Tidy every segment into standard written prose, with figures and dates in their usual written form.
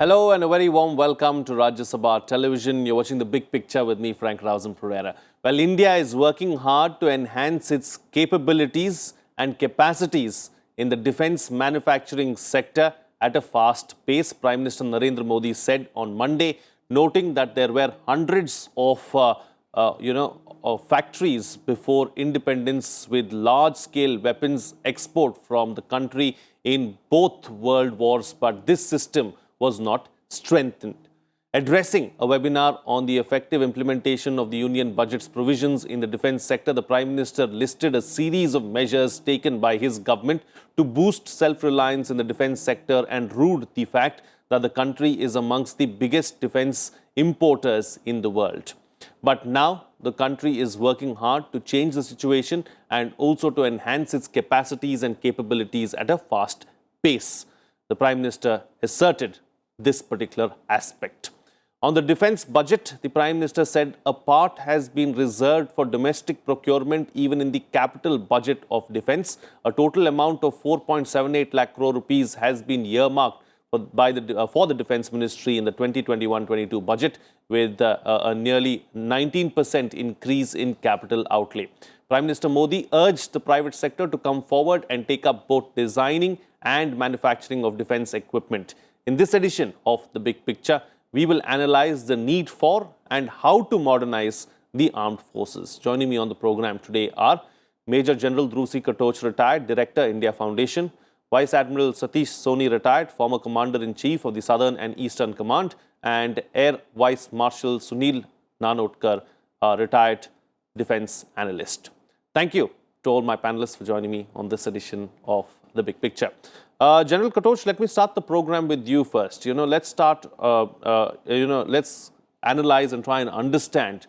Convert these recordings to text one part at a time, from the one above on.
Hello and a very warm welcome to Rajya Sabha Television. You're watching The Big Picture with me, Frank Rausen Pereira. Well, India is working hard to enhance its capabilities and capacities in the defense manufacturing sector at a fast pace, Prime Minister Narendra Modi said on Monday, noting that there were hundreds of factories before independence with large-scale weapons export from the country in both world wars, but this system was not strengthened. Addressing a webinar on the effective implementation of the Union Budget's provisions in the defense sector, the Prime Minister listed a series of measures taken by his government to boost self-reliance in the defense sector and ruled the fact that the country is amongst the biggest defense importers in the world. But now the country is working hard to change the situation and also to enhance its capacities and capabilities at a fast pace. The Prime Minister asserted this particular aspect. On the defense budget, the Prime Minister said a part has been reserved for domestic procurement even in the capital budget of defense. A total amount of 4.78 lakh crore rupees has been earmarked for the Defence Ministry in the 2021-22 budget with a nearly 19% increase in capital outlay. Prime Minister Modi urged the private sector to come forward and take up both designing and manufacturing of defense equipment. In this edition of The Big Picture, we will analyze the need for and how to modernize the armed forces. Joining me on the program today are Major General Dhruv C. Katoch, retired, Director, India Foundation; Vice Admiral Satish Soni, retired, former Commander-in-Chief of the Southern and Eastern Command; and Air Vice Marshal Sunil Nanotkar, retired defense analyst. Thank you to all my panelists for joining me on this edition of The Big Picture. General Katoch, let me start the program with you first. Let's analyze and try and understand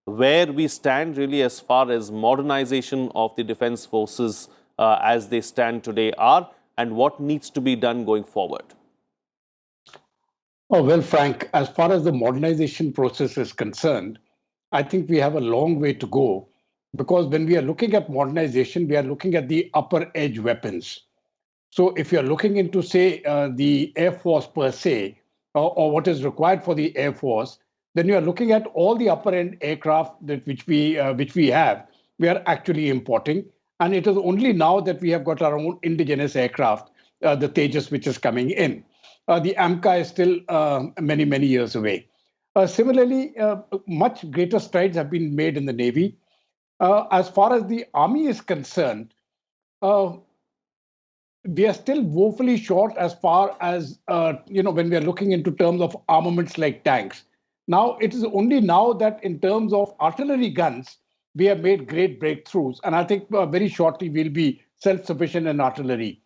where we stand really as far as modernization of the defense forces as they stand today are, and what needs to be done going forward. Oh, well, Frank, as far as the modernization process is concerned, I think we have a long way to go, because when we are looking at modernization, we are looking at the upper edge weapons. So if you're looking into, say, the Air Force per se, or what is required for the Air Force, then you are looking at all the upper end aircraft which we have, we are actually importing. And it is only now that we have got our own indigenous aircraft, the Tejas, which is coming in. The AMCA is still many, many years away. Similarly, much greater strides have been made in the Navy. As far as the Army is concerned, we are still woefully short as far as, when we are looking into terms of armaments like tanks. Now, it is only now that in terms of artillery guns, we have made great breakthroughs. And I think very shortly we'll be self-sufficient in artillery.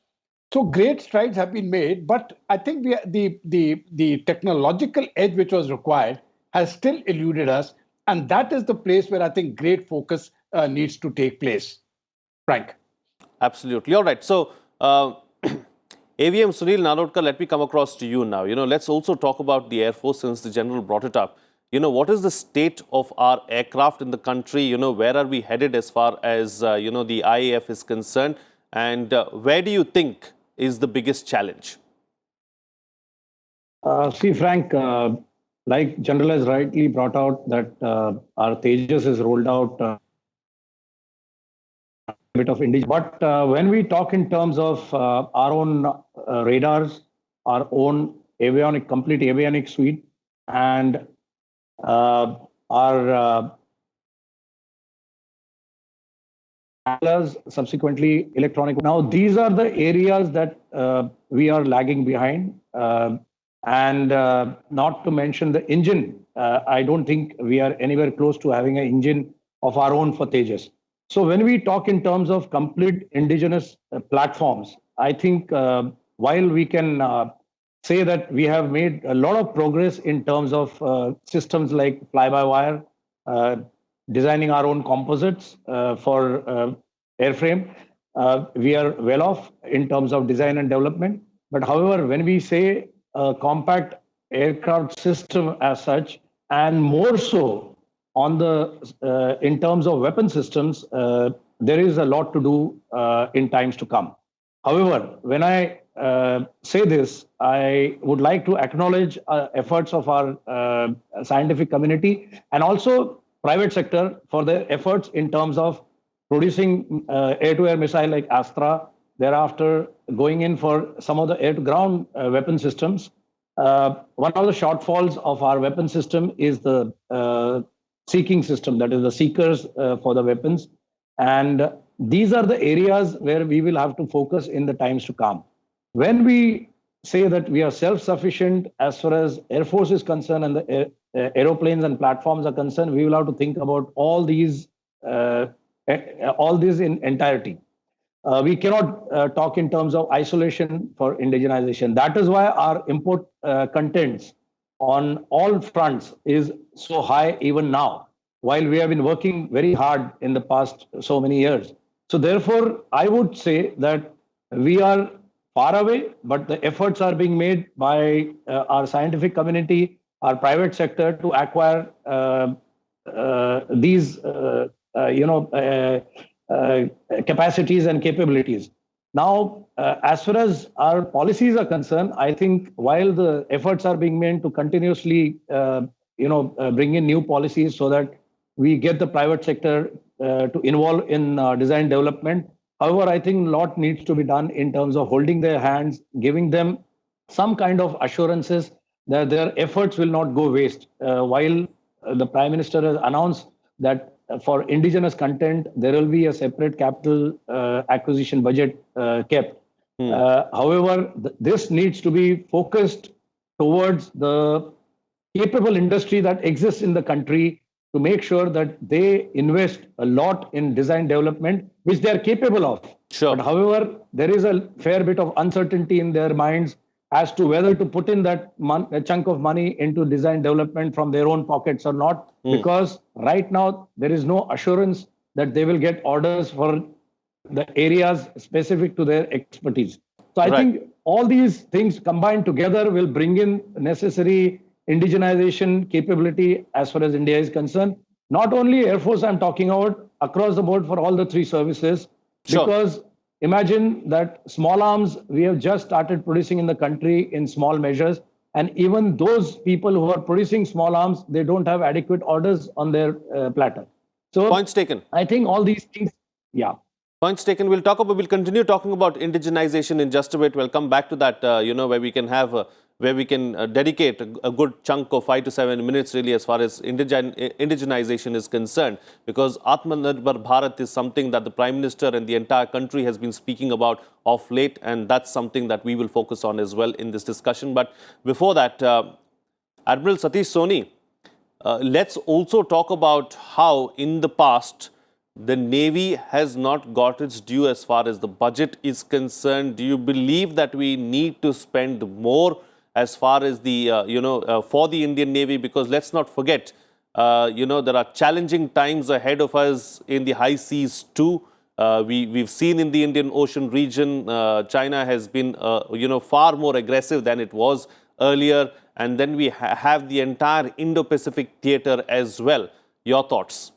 So great strides have been made, but I think the technological edge which was required has still eluded us. And that is the place where I think great focus needs to take place. Frank. Absolutely. All right. So, AVM Sunil Nanotkar, let me come across to you now. Let's also talk about the Air Force since the General brought it up. What is the state of our aircraft in the country? Where are we headed as far as, the IAF is concerned? And where do you think is the biggest challenge? See, Frank, like General has rightly brought out that our Tejas is rolled out bit of indigenous. But when we talk in terms of our own radars, our own complete avionics suite, and our subsequently electronic. Now, these are the areas that we are lagging behind. And not to mention the engine. I don't think we are anywhere close to having an engine of our own for Tejas. So when we talk in terms of complete indigenous platforms, I think while we can say that we have made a lot of progress in terms of systems like fly-by-wire, designing our own composites for airframe, we are well off in terms of design and development. But however, when we say a compact aircraft system as such, and more so on the in terms of weapon systems, there is a lot to do in times to come. However, when I say this, I would like to acknowledge efforts of our scientific community and also private sector for their efforts in terms of producing air-to-air missile like Astra, thereafter going in for some of the air-to-ground weapon systems. One of the shortfalls of our weapon system is the seeking system, that is the seekers for the weapons. And these are the areas where we will have to focus in the times to come. When we say that we are self-sufficient as far as Air Force is concerned and the aeroplanes and platforms are concerned, we will have to think about all these in entirety. We cannot talk in terms of isolation for indigenization. That is why our import contents on all fronts is so high even now, while we have been working very hard in the past so many years. So therefore, I would say that we are far away, but the efforts are being made by our scientific community, our private sector to acquire these, capacities and capabilities. Now, as far as our policies are concerned, I think while the efforts are being made to continuously, bring in new policies so that we get the private sector to involve in design development. However, I think a lot needs to be done in terms of holding their hands, giving them some kind of assurances that their efforts will not go waste. While the Prime Minister has announced that for indigenous content, there will be a separate capital acquisition budget kept. However, this needs to be focused towards the capable industry that exists in the country to make sure that they invest a lot in design development, which they are capable of. Sure. But however, there is a fair bit of uncertainty in their minds as to whether to put in that a chunk of money into design development from their own pockets or not, because right now there is no assurance that they will get orders for the areas specific to their expertise. So I think all these things combined together will bring in necessary indigenization capability as far as India is concerned. Not only Air Force I'm talking about, across the board for all the three services, because imagine that small arms, we have just started producing in the country in small measures. And even those people who are producing small arms, they don't have adequate orders on their platter. So points taken. I think all these things, Points taken. We'll continue talking about indigenization in just a bit. We'll come back to that, where we can have, where we can dedicate a good chunk of 5 to 7 minutes really as far as indigenization is concerned, because Atmanirbhar Bharat is something that the Prime Minister and the entire country has been speaking about of late, and that's something that we will focus on as well in this discussion. But before that, Admiral Satish Soni, let's also talk about how in the past the Navy has not got its due as far as the budget is concerned. Do you believe that we need to spend more as far as the, for the Indian Navy? Because let's not forget, there are challenging times ahead of us in the high seas too. We've seen in the Indian Ocean region, China has been, far more aggressive than it was earlier. And then we have the entire Indo-Pacific theater as well. Your thoughts?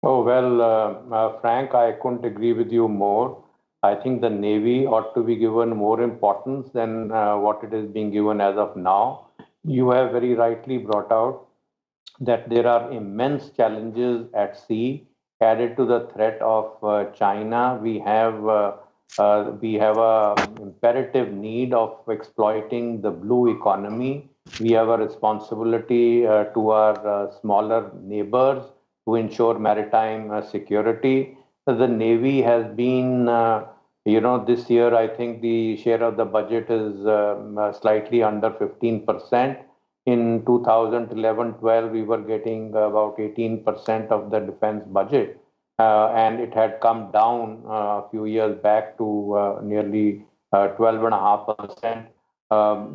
Oh, well, Frank, I couldn't agree with you more. I think the Navy ought to be given more importance than what it is being given as of now. You have very rightly brought out that there are immense challenges at sea. Added to the threat of China, we have a imperative need of exploiting the blue economy. We have a responsibility to our smaller neighbors to ensure maritime security. The Navy has been, this year, I think the share of the budget is slightly under 15%. In 2011-12, we were getting about 18% of the defense budget. And it had come down a few years back to nearly 12.5%.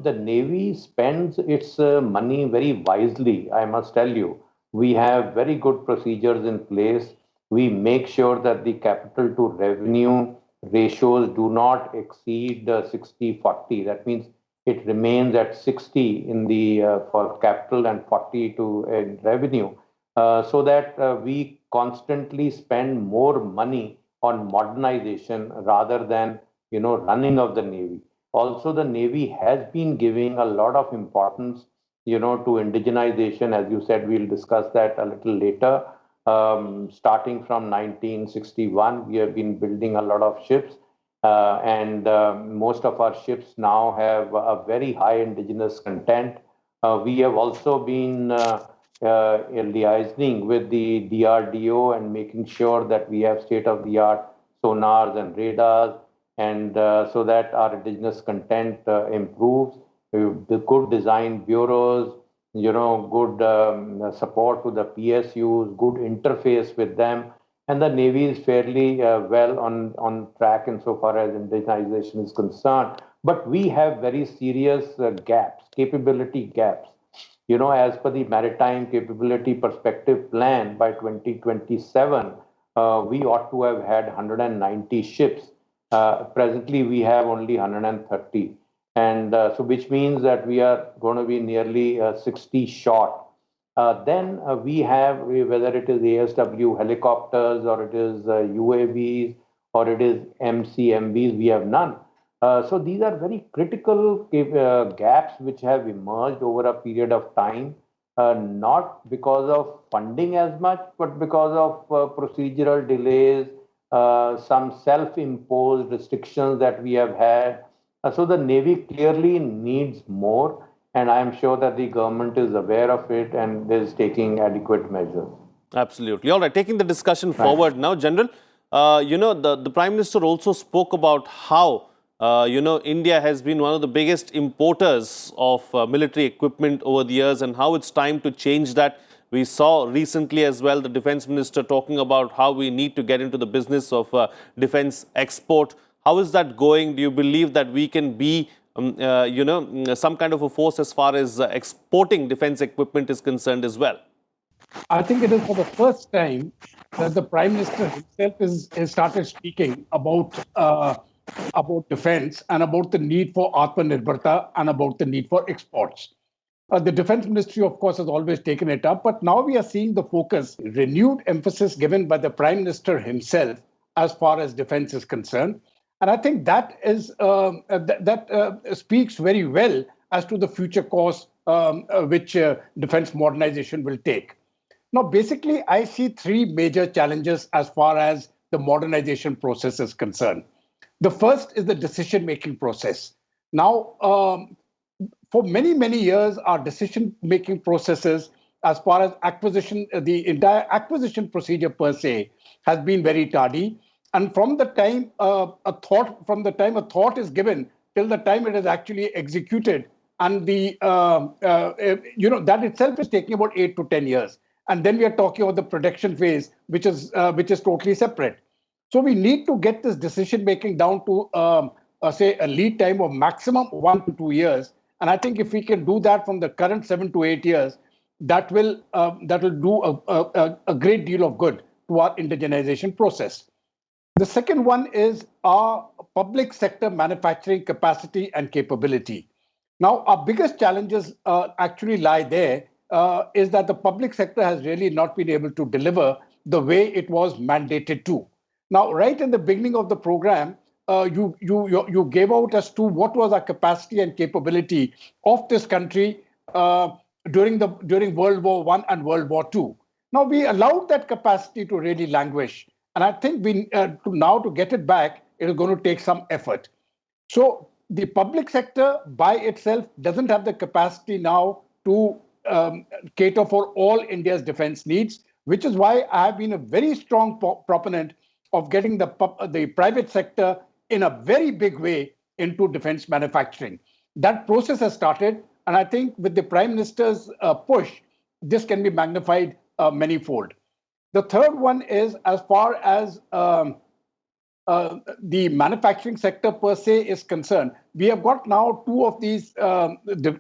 The Navy spends its money very wisely, I must tell you. We have very good procedures in place. We make sure that the capital to revenue ratios do not exceed 60-40. That means it remains at 60 in the for capital and 40 to revenue, so that we constantly spend more money on modernization rather than running of the Navy. Also, the Navy has been giving a lot of importance, to indigenization. As you said, we'll discuss that a little later. Starting from 1961, we have been building a lot of ships, and most of our ships now have a very high indigenous content. We have also been liaising with the DRDO and making sure that we have state-of-the-art sonars and radars, and so that our indigenous content improves. The good design bureaus, good support to the PSUs, good interface with them, and the Navy is fairly well on track insofar as indigenization is concerned. But we have very serious gaps, capability gaps. As per the Maritime Capability Perspective Plan, by 2027, we ought to have had 190 ships. Presently, we have only 130. And so which means that we are going to be nearly 60 short. Then we have, whether it is ASW helicopters or it is UAVs or it is MCMVs, we have none. So these are very critical gaps which have emerged over a period of time, not because of funding as much, but because of procedural delays, some self-imposed restrictions that we have had. So the Navy clearly needs more, and I am sure that the government is aware of it and is taking adequate measures. Absolutely. All right, taking the discussion forward now, General, the Prime Minister also spoke about how, India has been one of the biggest importers of military equipment over the years and how it's time to change that. We saw recently as well the Defence Minister talking about how we need to get into the business of defence export. How is that going? Do you believe that we can be, some kind of a force as far as exporting defence equipment is concerned as well? I think it is for the first time that the Prime Minister himself has started speaking about defence and about the need for Atmanirbharta and about the need for exports. The Defence Ministry, of course, has always taken it up, but now we are seeing the focus, renewed emphasis given by the Prime Minister himself as far as defence is concerned. And I think that is speaks very well as to the future course which defence modernization will take. Now, basically, I see three major challenges as far as the modernization process is concerned. The first is the decision-making process. Now, for many, many years, our decision-making processes as far as acquisition, the entire acquisition procedure per se, has been very tardy. And from the time a thought is given till the time it is actually executed, and that itself is taking about 8 to 10 years. And then we are talking about the production phase, which is totally separate. So we need to get this decision making down to say a lead time of maximum 1 to 2 years. And I think if we can do that from the current 7 to 8 years, that will do a great deal of good to our indigenization process. The second one is our public sector manufacturing capacity and capability. Now, our biggest challenges actually lie there, is that the public sector has really not been able to deliver the way it was mandated to. Now, right in the beginning of the program, you gave out as to what was our capacity and capability of this country during World War I and World War II. Now, we allowed that capacity to really languish. And I think to get it back, it is going to take some effort. So the public sector by itself doesn't have the capacity now to cater for all India's defense needs, which is why I have been a very strong proponent of getting the private sector in a very big way into defense manufacturing. That process has started, and I think with the Prime Minister's push, this can be magnified manyfold. The third one is, as far as the manufacturing sector per se is concerned, we have got now two of these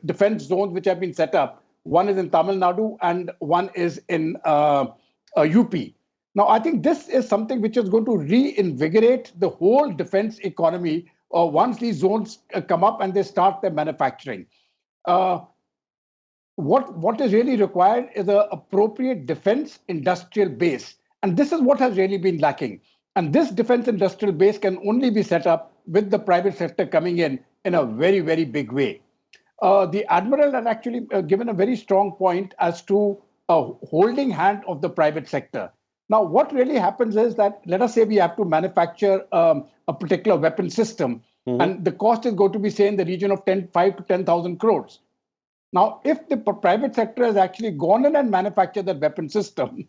defense zones which have been set up. One is in Tamil Nadu and one is in UP. Now, I think this is something which is going to reinvigorate the whole defense economy once these zones come up and they start their manufacturing. What is really required is an appropriate defense industrial base. And this is what has really been lacking. And this defense industrial base can only be set up with the private sector coming in a very, very big way. The Admiral had actually given a very strong point as to a holding hand of the private sector. Now, what really happens is that, let us say we have to manufacture a particular weapon system, and the cost is going to be, say, in the region of 5 to 10,000 crores. Now, if the private sector has actually gone in and manufactured that weapon system,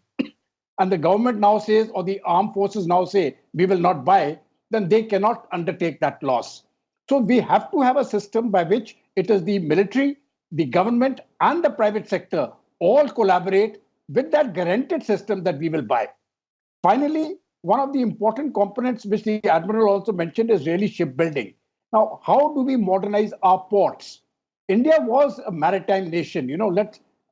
and the government now says, or the armed forces now say, we will not buy, then they cannot undertake that loss. So we have to have a system by which it is the military, the government, and the private sector all collaborate with that guaranteed system that we will buy. Finally, one of the important components which the Admiral also mentioned is really shipbuilding. Now, how do we modernize our ports? India was a maritime nation,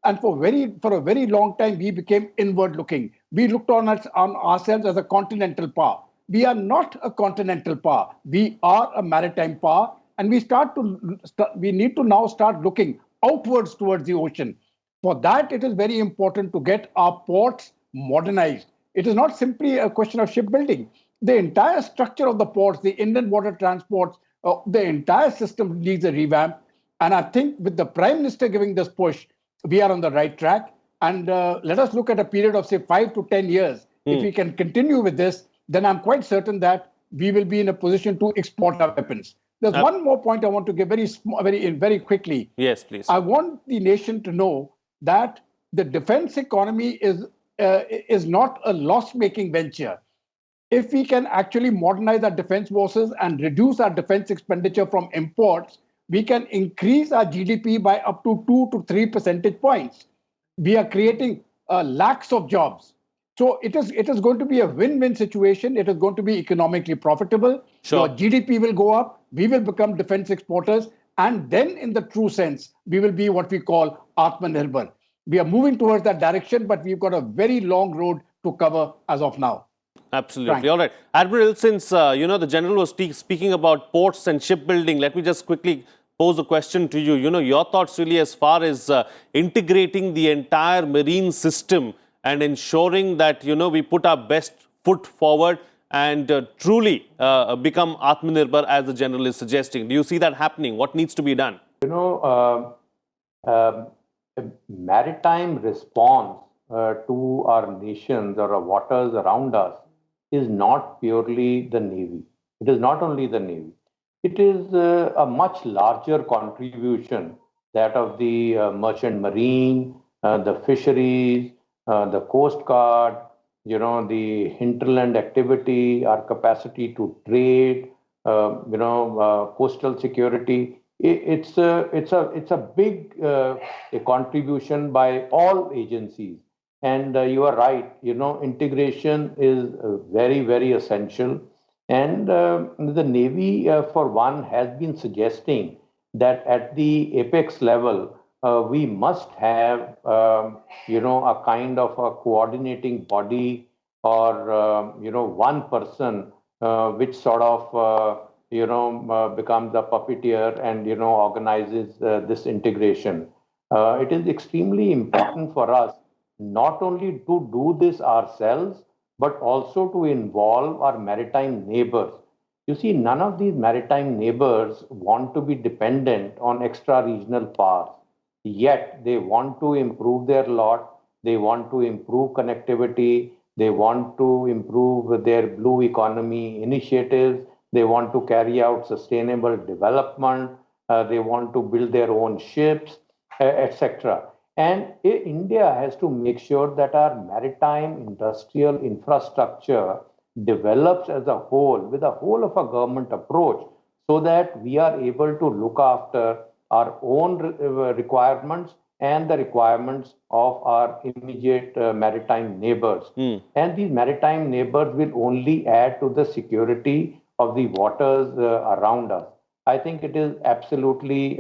and for a very long time we became inward looking. We looked on ourselves as a continental power. We are not a continental power. We are a maritime power, and we need to now start looking outwards towards the ocean. For that, it is very important to get our ports modernized. It is not simply a question of shipbuilding. The entire structure of the ports, the inland water transports, the entire system needs a revamp. And I think with the Prime Minister giving this push, we are on the right track. And let us look at a period of, say, 5 to 10 years. If we can continue with this, then I'm quite certain that we will be in a position to export our weapons. There's one more point I want to give very quickly. Yes, please. I want the nation to know that the defense economy is not a loss-making venture. If we can actually modernize our defense forces and reduce our defense expenditure from imports, we can increase our GDP by up to 2 to 3 percentage points. We are creating lakhs of jobs. So it is going to be a win-win situation. It is going to be economically profitable. Sure. Your GDP will go up. We will become defense exporters. And then, in the true sense, we will be what we call Atmanirbhar. We are moving towards that direction, but we've got a very long road to cover as of now. Absolutely. Frank. All right. Admiral, since, the General was speaking about ports and shipbuilding, let me just quickly pose a question to you. Your thoughts really as far as integrating the entire marine system and ensuring that, we put our best foot forward and truly become Atmanirbhar as the General is suggesting. Do you see that happening? What needs to be done? Maritime response to our nations or our waters around us is not purely the Navy. It is not only the Navy. It is a much larger contribution, that of the merchant marine, the fisheries, the Coast Guard, the hinterland activity, our capacity to trade, coastal security. It's a big contribution by all agencies. And you are right, integration is very, very essential. And the Navy, for one, has been suggesting that at the apex level, we must have, a kind of a coordinating body or, one person which sort of, becomes a puppeteer and, organizes this integration. It is extremely important for us not only to do this ourselves, but also to involve our maritime neighbors. You see, none of these maritime neighbors want to be dependent on extra-regional powers. Yet, they want to improve their lot, they want to improve connectivity, they want to improve their blue economy initiatives, they want to carry out sustainable development, they want to build their own ships, etc. And India has to make sure that our maritime industrial infrastructure develops as a whole, with a whole of a government approach, so that we are able to look after our own requirements and the requirements of our immediate maritime neighbors. And these maritime neighbors will only add to the security of the waters around us. I think it is absolutely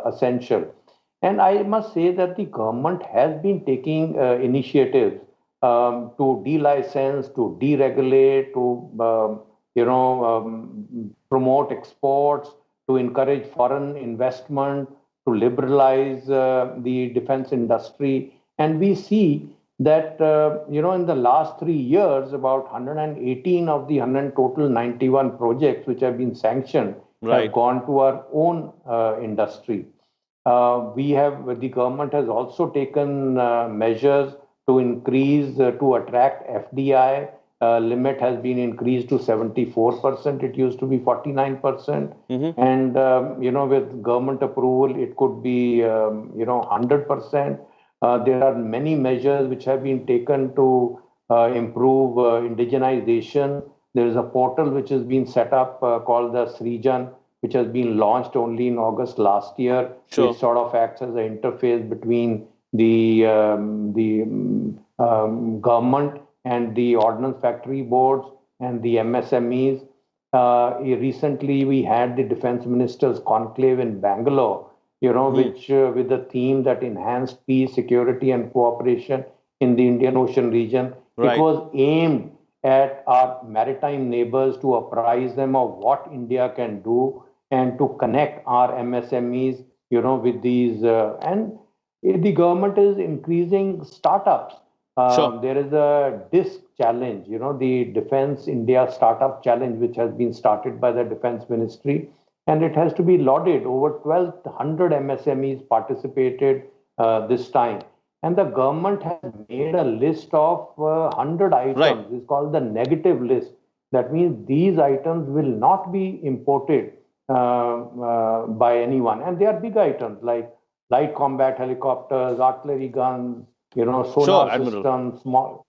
essential. And I must say that the government has been taking initiatives to de-license, to deregulate, to promote exports, to encourage foreign investment, to liberalize the defense industry. And we see that, in the last 3 years, about 118 of the 100 total 91 projects which have been sanctioned Right. have gone to our own industry. The government has also taken measures to increase, to attract FDI. Limit has been increased to 74%. It used to be 49%. And, with government approval, it could be, 100%. There are many measures which have been taken to improve indigenization. There is a portal which has been set up called the Srijan, which has been launched only in August last year. Sure. Which sort of acts as an interface between the government and the ordnance factory boards and the MSMEs. Recently, we had the defense ministers conclave in Bangalore, which with the theme that enhanced peace, security, and cooperation in the Indian Ocean region. Right. It was aimed at our maritime neighbors to apprise them of what India can do and to connect our MSMEs, with these. And the government is increasing startups. Sure. There is a DISC challenge, the Defense India Startup Challenge, which has been started by the Defense Ministry. And it has to be lauded. Over 1,200 MSMEs participated this time. And the government has made a list of 100 items. Right. It's called the negative list. That means these items will not be imported by anyone. And they are big items like light combat helicopters, artillery guns, sonar Sure, Admiral. systems, small.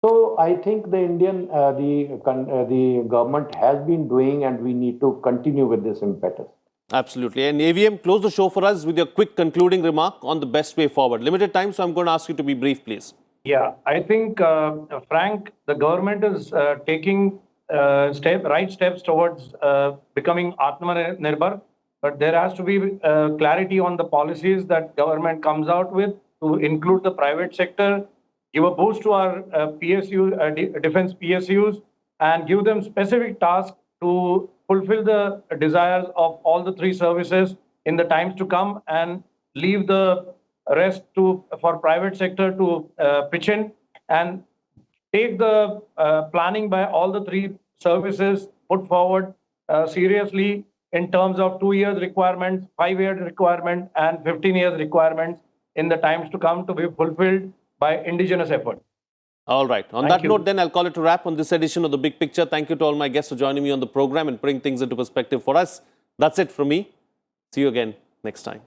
So I think the government has been doing, and we need to continue with this impetus. Absolutely. And AVM, close the show for us with your quick concluding remark on the best way forward. Limited time, so I'm going to ask you to be brief, please. Yeah, I think, Frank, the government is taking right steps towards becoming Atmanirbhar, but there has to be clarity on the policies that government comes out with to include the private sector, give a boost to our defense PSUs, and give them specific tasks to fulfill the desires of all the three services in the times to come, and leave the rest for private sector to pitch in and take the planning by all the three services put forward seriously in terms of 2 years requirements, 5 years requirement, and 15 years requirements in the times to come to be fulfilled by indigenous effort. All right. On Thank that you. note, then, I'll call it a wrap on this edition of The Big Picture. Thank you to all my guests for joining me on the program and putting things into perspective for us. That's it from me. See you again next time.